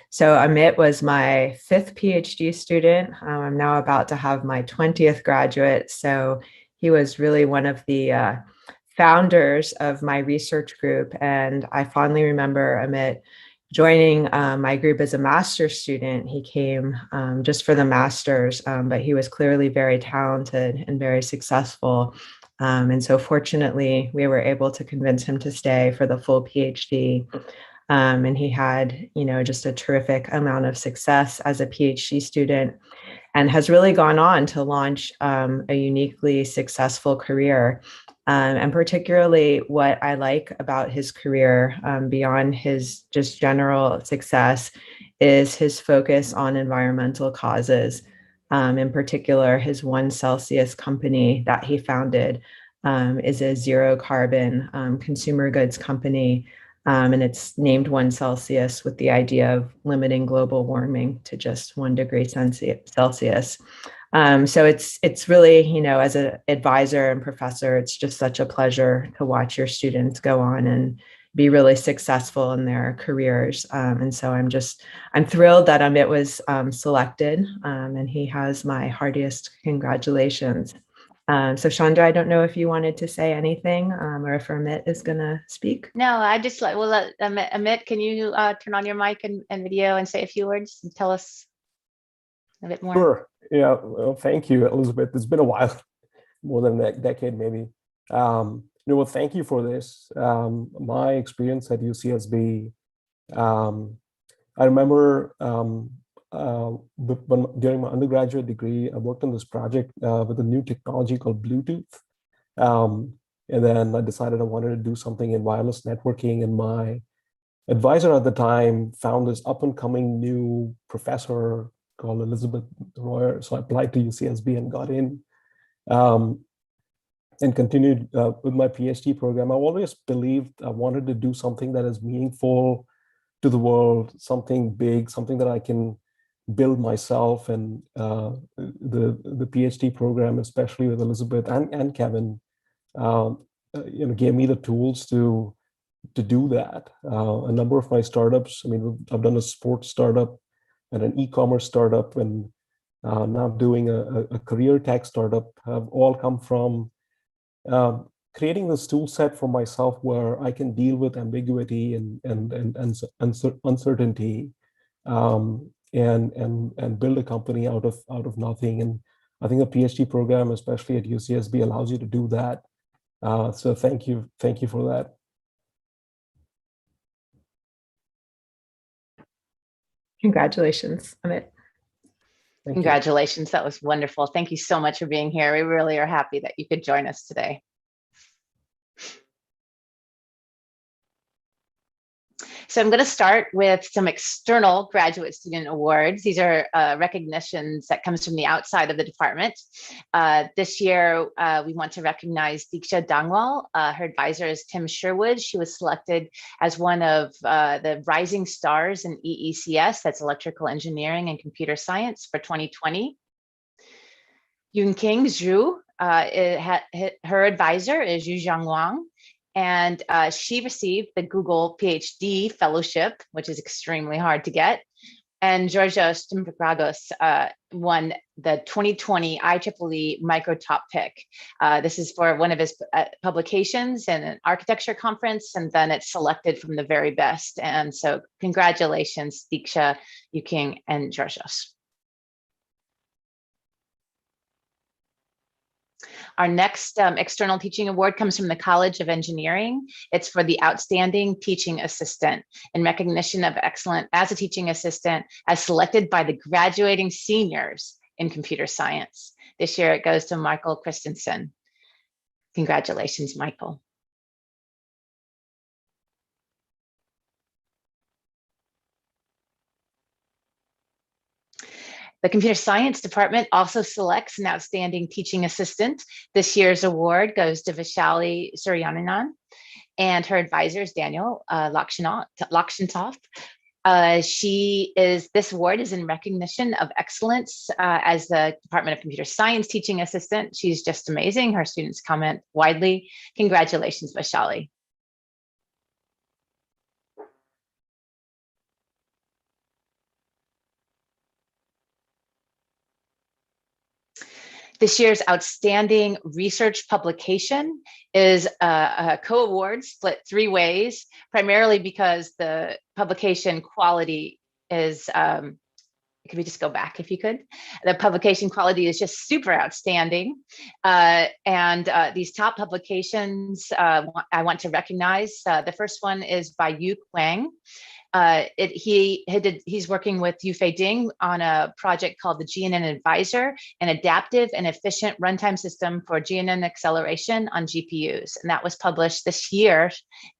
So Amit was my 5th PhD student. I'm now about to have my 20th graduate. So he was really one of the founders of my research group. And I fondly remember Amit joining my group as a master's student. He came just for the master's, but he was clearly very talented and very successful. And so fortunately, we were able to convince him to stay for the full PhD. And he had, just a terrific amount of success as a PhD student and has really gone on to launch a uniquely successful career. And particularly what I like about his career beyond his just general success is his focus on environmental causes. In particular, his 1 Celsius company that he founded is a zero carbon consumer goods company. And it's named 1 Celsius with the idea of limiting global warming to just 1 degree Celsius. So it's really, as an advisor and professor, it's just such a pleasure to watch your students go on and be really successful in their careers. And so I'm thrilled that Amit was selected, and he has my heartiest congratulations. So Chandra, I don't know if you wanted to say anything or if Amit is going to speak. No, I just let Amit, can you turn on your mic and video and say a few words and tell us a bit more? Sure. Yeah. Well, thank you, Elizabeth. It's been a while, more than a decade, maybe. Well, thank you for this. My experience at UCSB, I remember during my undergraduate degree, I worked on this project with a new technology called Bluetooth. And then I decided I wanted to do something in wireless networking. And my advisor at the time found this up and coming new professor called Elizabeth Royer. So I applied to UCSB and got in. And continued with my PhD program. I always believed I wanted to do something that is meaningful to the world, something big, something that I can build myself. And the PhD program, especially with Elizabeth and Kevin, gave me the tools to do that. A number of my startups, I've done a sports startup and an e-commerce startup, and now I'm doing a career tech startup, have all come from creating this tool set for myself where I can deal with ambiguity and uncertainty, and build a company out of nothing. And I think the PhD program, especially at UCSB, allows you to do that. So thank you for that. Congratulations, Amit. Congratulations. That was wonderful. Thank you so much for being here. We really are happy that you could join us today. So I'm going to start with some external graduate student awards. These are recognitions that comes from the outside of the department. This year, we want to recognize Diksha Dangwal. Her advisor is Tim Sherwood. She was selected as one of the rising stars in EECS, that's electrical engineering and computer science, for 2020. Yunqing Zhu, her advisor is Yujiang Wang. And she received the Google PhD fellowship, which is extremely hard to get. And Georgios Timbragos won the 2020 IEEE Micro Top Pick. This is for one of his publications in an architecture conference, and then it's selected from the very best. And so congratulations, Diksha, Yuking, and Georgios. Our next external teaching award comes from the College of Engineering. It's for the Outstanding Teaching Assistant in recognition of excellence as a teaching assistant as selected by the graduating seniors in computer science. This year it goes to Michael Christensen. Congratulations, Michael. The computer science department also selects an outstanding teaching assistant. This year's award goes to Vishali Suryanan and her advisor is Daniel Lakshantov. This award is in recognition of excellence as the Department of Computer Science teaching assistant. She's just amazing. Her students comment widely. Congratulations, Vishali. This year's outstanding research publication is a CoAward split 3 ways, primarily because the publication quality is, can we just go back if you could? The publication quality is just super outstanding. These top publications I want to recognize. The first one is by Yu Wang. He's working with Yufei Ding on a project called the GNN Advisor, an adaptive and efficient runtime system for GNN acceleration on GPUs. And that was published this year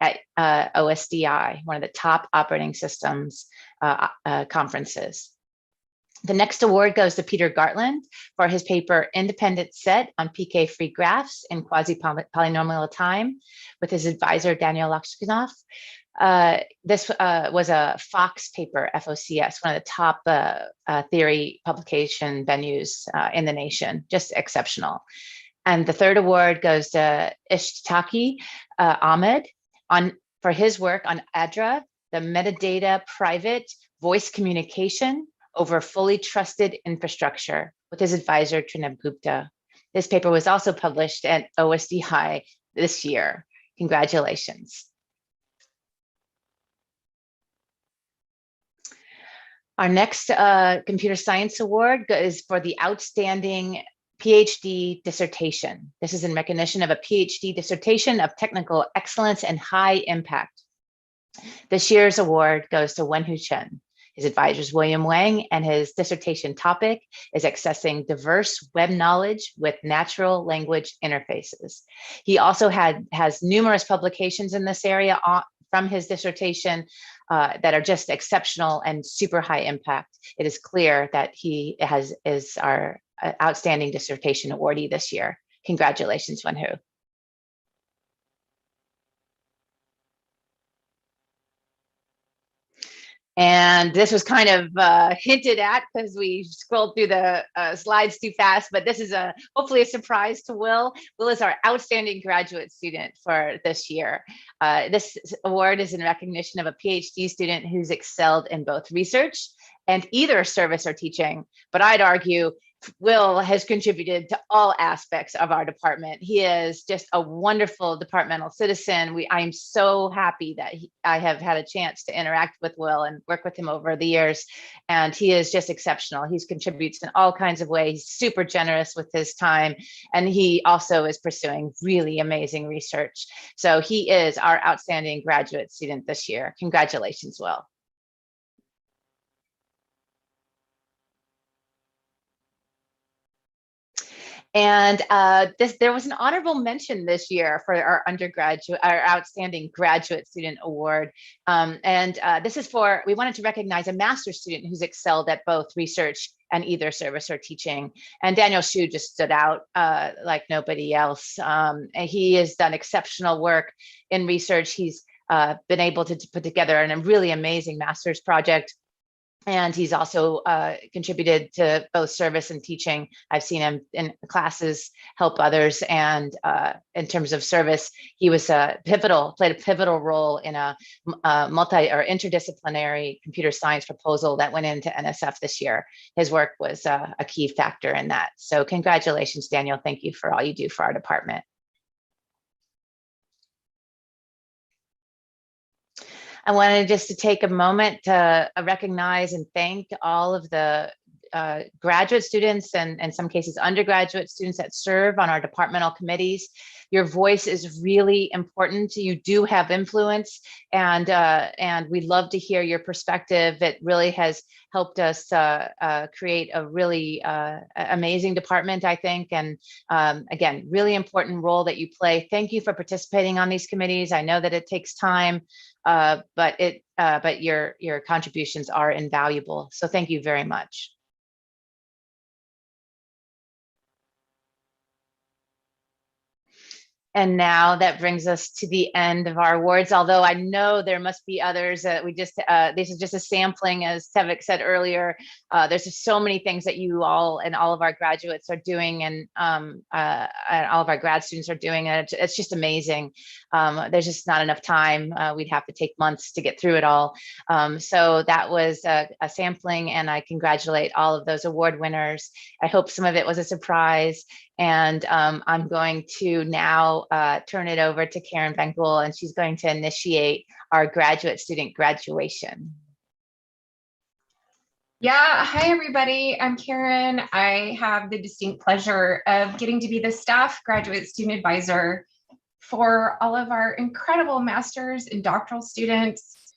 at OSDI, one of the top operating systems conferences. The next award goes to Peter Gartland for his paper Independent Set on PK-free graphs in quasi-polynomial time with his advisor Daniel Lakshantov. This was a Fox paper, FOCS, one of the top theory publication venues in the nation, just exceptional. And the third award goes to Ishtaki Ahmed for his work on ADRA, the metadata private voice communication over fully trusted infrastructure with his advisor Trinab Gupta. This paper was also published at OSDI this year. Congratulations. Our next computer science award is for the outstanding PhD dissertation. This is in recognition of a PhD dissertation of technical excellence and high impact. This year's award goes to Wenhu Chen. His advisor is William Wang, and his dissertation topic is accessing diverse web knowledge with natural language interfaces. He also has numerous publications in this area from his dissertation that are just exceptional and super high impact. It is clear that he is our outstanding dissertation awardee this year. Congratulations, Wenhu. And this was kind of hinted at because we scrolled through the slides too fast, but this is hopefully a surprise to Will. Will is our outstanding graduate student for this year. This award is in recognition of a PhD student who's excelled in both research and either service or teaching, but I'd argue Will has contributed to all aspects of our department. He is just a wonderful departmental citizen. I'm so happy that I have had a chance to interact with Will and work with him over the years. And he is just exceptional. He contributes in all kinds of ways. He's super generous with his time. And he also is pursuing really amazing research. So he is our outstanding graduate student this year. Congratulations, Will. And there was an honorable mention this year for our outstanding graduate student award. This is we wanted to recognize a master's student who's excelled at both research and either service or teaching. And Daniel Xu just stood out like nobody else. He has done exceptional work in research. He's been able to put together a really amazing master's project And he's also contributed to both service and teaching. I've seen him in classes help others, and in terms of service, he was played a pivotal role in a interdisciplinary computer science proposal that went into NSF this year. His work was a key factor in that. So congratulations, Daniel. Thank you for all you do for our department. I wanted just to take a moment to recognize and thank all of the graduate students and in some cases undergraduate students that serve on our departmental committees. Your voice is really important. You do have influence, and we love to hear your perspective. It really has helped us create a really amazing department, I think. And again, really important role that you play. Thank you for participating on these committees. I know that it takes time, but your contributions are invaluable. So thank you very much. And now that brings us to the end of our awards, although I know there must be others. This is just a sampling, as Tevik said earlier. There's just so many things that you all and all of our graduates are doing, and all of our grad students are doing, and it's just amazing. There's just not enough time. We'd have to take months to get through it all. So that was a sampling, and I congratulate all of those award winners. I hope some of it was a surprise. And I'm going to now turn it over to Karen Benkel, and she's going to initiate our graduate student graduation. Yeah, hi everybody, I'm Karen. I have the distinct pleasure of getting to be the staff graduate student advisor for all of our incredible master's and doctoral students.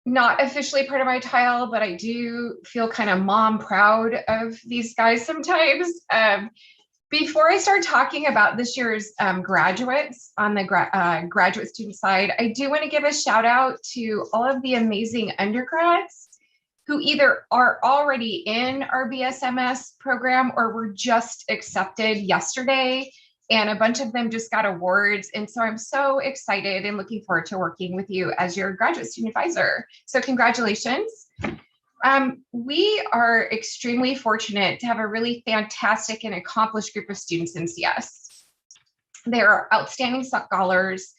Not officially part of my title, but I do feel kind of mom proud of these guys sometimes. Before I start talking about this year's graduates on the graduate student side, I do want to give a shout out to all of the amazing undergrads who either are already in our BSMS program or were just accepted yesterday. And a bunch of them just got awards. And so I'm so excited and looking forward to working with you as your graduate student advisor. So congratulations. We are extremely fortunate to have a really fantastic and accomplished group of students in CS. They are outstanding scholars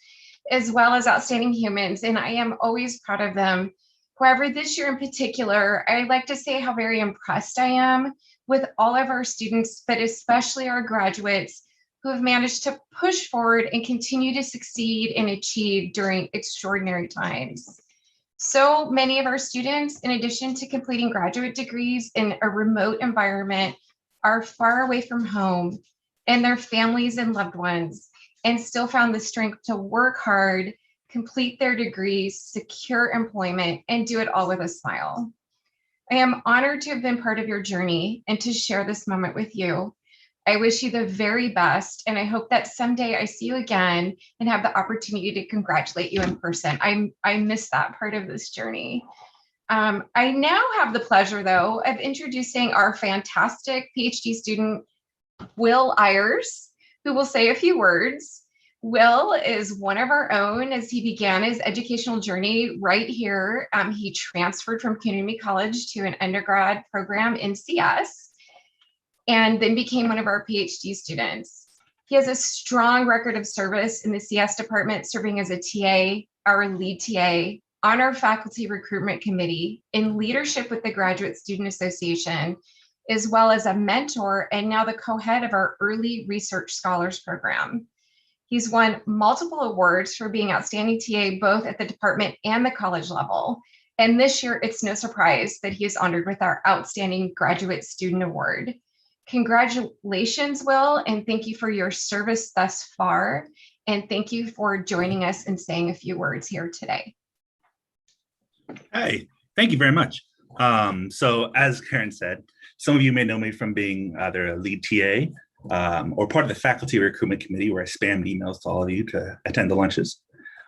as well as outstanding humans, and I am always proud of them. However, this year in particular, I like to say how very impressed I am with all of our students, but especially our graduates, who have managed to push forward and continue to succeed and achieve during extraordinary times. So many of our students, in addition to completing graduate degrees in a remote environment, are far away from home and their families and loved ones, and still found the strength to work hard, complete their degrees, secure employment, and do it all with a smile. I am honored to have been part of your journey and to share this moment with you. I wish you the very best, and I hope that someday I see you again and have the opportunity to congratulate you in person. I miss that part of this journey. I now have the pleasure, though, of introducing our fantastic PhD student, Will Ayers, who will say a few words. Will is one of our own as he began his educational journey right here. He transferred from community college to an undergrad program in CS, and then became one of our PhD students. He has a strong record of service in the CS department, serving as a TA, our lead TA, on our faculty recruitment committee, in leadership with the Graduate Student Association, as well as a mentor and now the co-head of our Early Research Scholars Program. He's won multiple awards for being outstanding TA, both at the department and the college level. And this year, it's no surprise that he is honored with our Outstanding Graduate Student Award. Congratulations, Will, and thank you for your service thus far. And thank you for joining us and saying a few words here today. Hey, thank you very much. So as Karen said, some of you may know me from being either a lead TA or part of the faculty recruitment committee, where I spammed emails to all of you to attend the lunches,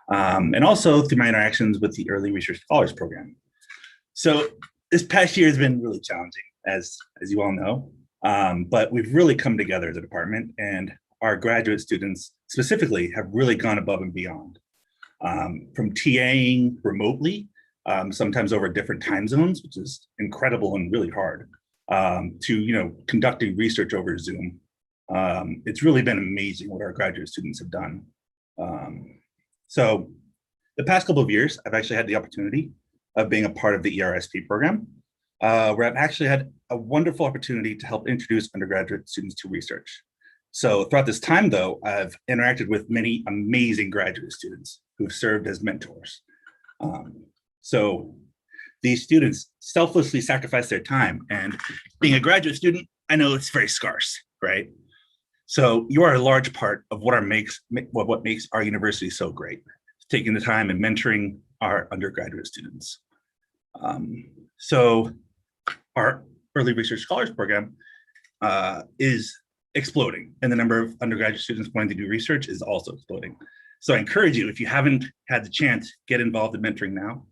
and also through my interactions with the Early Research Scholars Program. So this past year has been really challenging, as you all know. But we've really come together as a department, and our graduate students specifically have really gone above and beyond. From TAing remotely sometimes over different time zones, which is incredible and really hard, to conducting research over Zoom. It's really been amazing what our graduate students have done. So the past couple of years, I've actually had the opportunity of being a part of the ERSP program, where I've actually had a wonderful opportunity to help introduce undergraduate students to research. So throughout this time, though, I've interacted with many amazing graduate students who've served as mentors. So these students selflessly sacrifice their time, and being a graduate student, I know it's very scarce, right? So you are a large part of what makes our university so great, taking the time and mentoring our undergraduate students. So our early research scholars program is exploding, and the number of undergraduate students wanting to do research is also exploding. So I encourage you, if you haven't had the chance, get involved in mentoring now.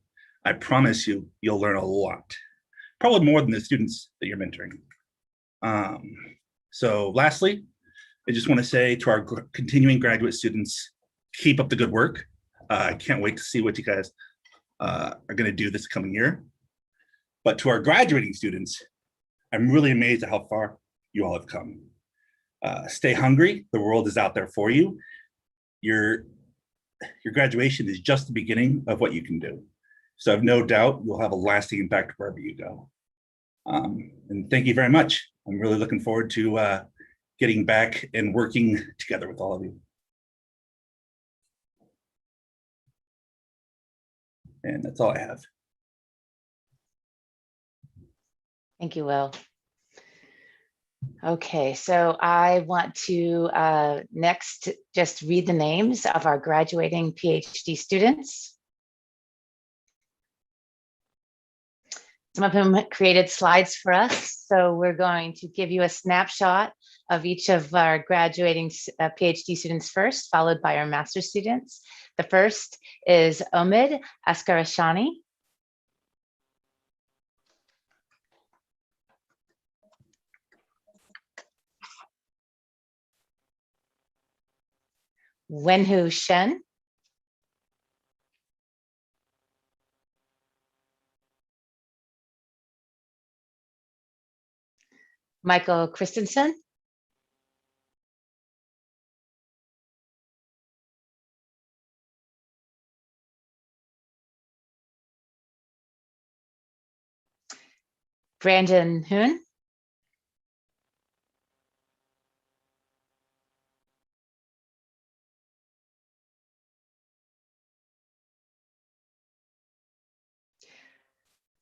I promise you, you'll learn a lot, probably more than the students that you're mentoring. So lastly, I just want to say to our continuing graduate students, keep up the good work. I can't wait to see what you guys are going to do this coming year. But to our graduating students, I'm really amazed at how far you all have come. Stay hungry. The world is out there for you. Your graduation is just the beginning of what you can do. So I have no doubt you'll have a lasting impact wherever you go. And thank you very much. I'm really looking forward to getting back and working together with all of you. And that's all I have. Thank you, Will. Okay, so I want to next just read the names of our graduating PhD students. Some of them created slides for us, so we're going to give you a snapshot of each of our graduating PhD students first, followed by our master's students. The first is Omid Askarashani. Wenhu Shen. Michael Christensen. Brandon Hoon.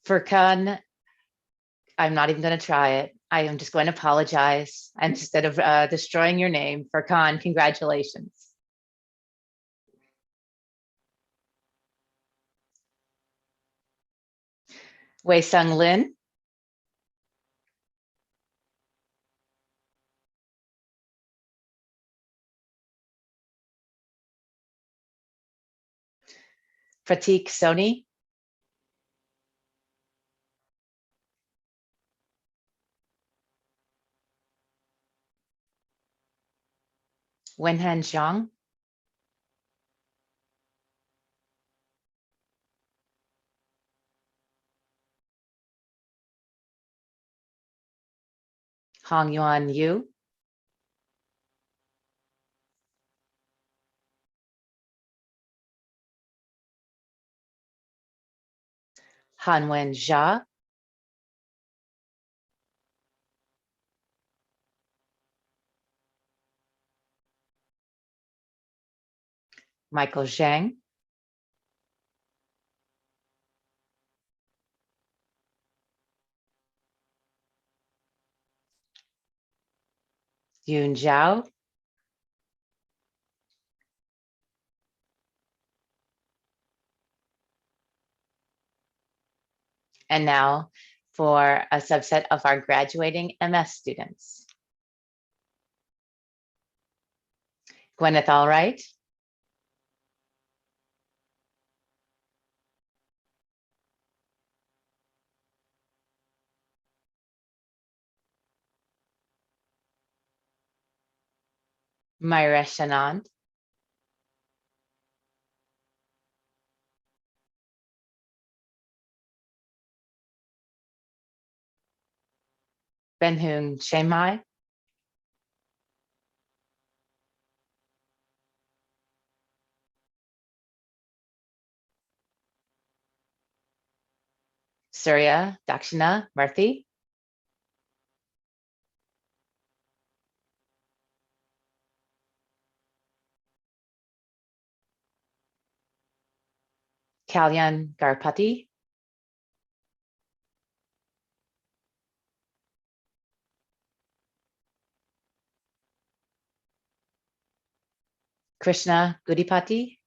Furkan, I'm not even going to try it. I am just going to apologize. And instead of destroying your name, Furkan, congratulations. Wei Sung Lin. Pratik Soni. Wenhan Zhang. Hong Yuan Yu. Hanwen Jia. Michael Zhang. Yun Zhao. And now for a subset of our graduating MS students. Gwyneth Allwright. Myra Shanand. Benhung Shemai, Surya Dakshina Murthy, Kalyan Garpati, Krishna Gudipati,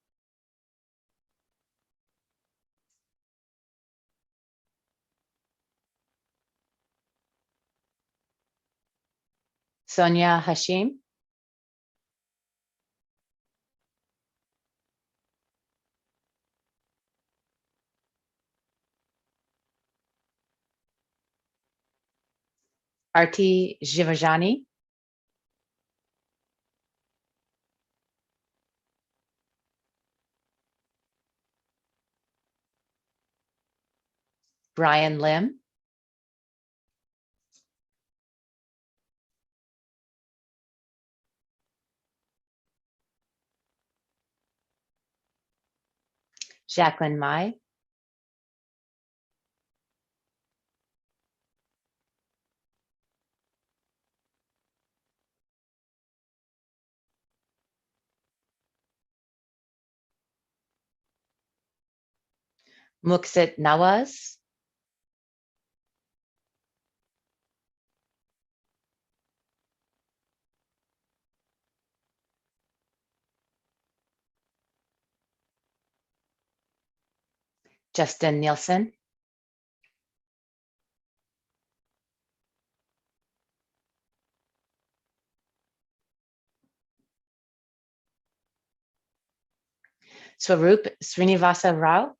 Sonia Hashim, Arti Jivajani, Brian Lim, Jacqueline Mai, Muksit Nawaz, Justin Nielsen, Swaroop Srinivasa Rao,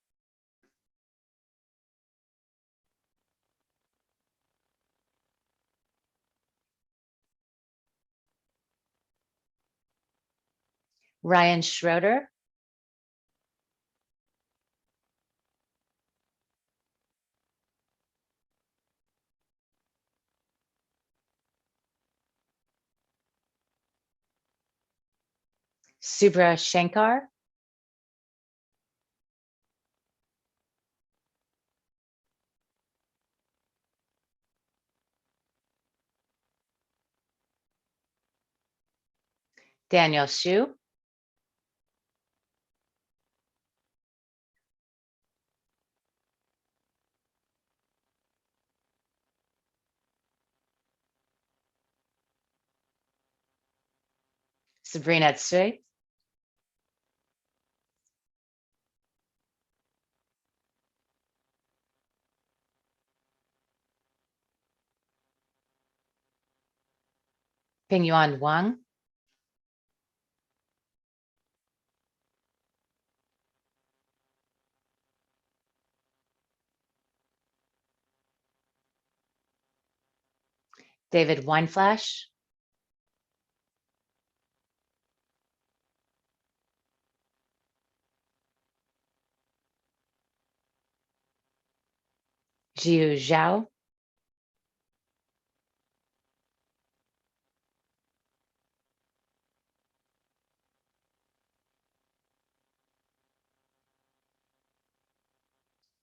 Ryan Schroeder, Subra Shankar, Daniel Shu, Sabrina Tsui, Pingyuan Wang, David Weinflash, Jiu Zhao,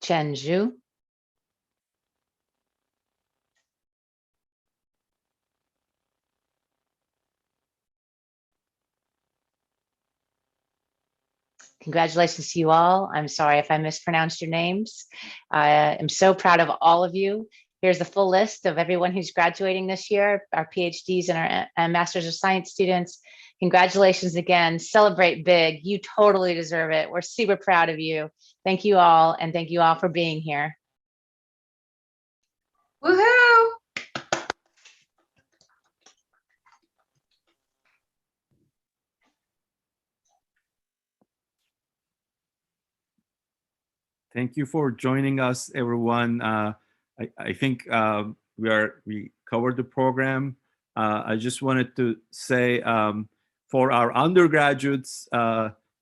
Chen Zhu, congratulations to you all. I'm sorry if I mispronounced your names. I am so proud of all of you. Here's the full list of everyone who's graduating this year, our PhDs and our Masters of Science students. Congratulations again. Celebrate big. You totally deserve it. We're super proud of you. Thank you all, and thank you all for being here. Woohoo! Thank you for joining us, everyone. I think we covered the program. I just wanted to say for our undergraduates,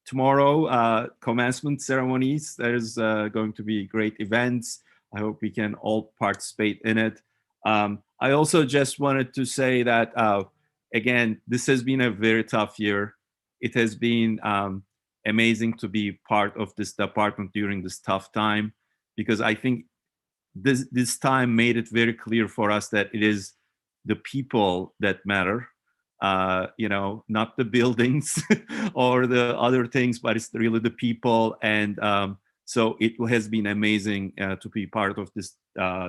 tomorrow, commencement ceremonies, there's going to be great events. I hope we can all participate in it. I also just wanted to say that, again, this has been a very tough year. It has been amazing to be part of this department during this tough time, because I think this time made it very clear for us that it is the people that matter, not the buildings or the other things, but it's really the people. And so it has been amazing to be part of this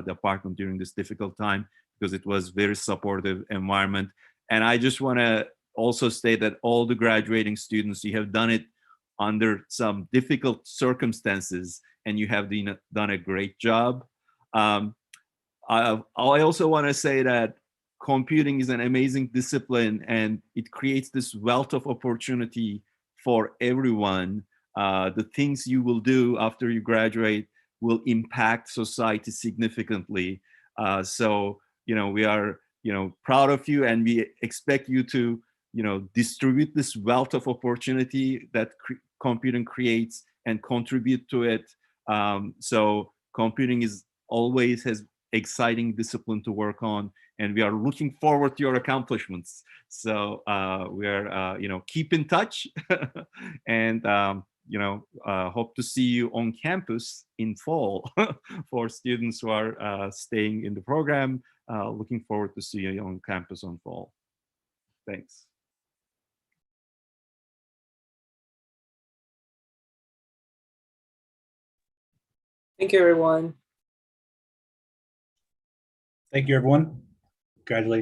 department during this difficult time, because it was very supportive environment. And I just want to also state that all the graduating students, you have done it under some difficult circumstances, and you have done a great job. I also want to say that computing is an amazing discipline, and it creates this wealth of opportunity for everyone. The things you will do after you graduate will impact society significantly. So, we are, proud of you, and we expect you to, distribute this wealth of opportunity that computing creates and contribute to it. So computing always has exciting discipline to work on, and we are looking forward to your accomplishments. So we are, keep in touch and, hope to see you on campus in fall for students who are staying in the program. Looking forward to see you on campus on fall. Thanks. Thank you, everyone. Thank you, everyone. Congratulations.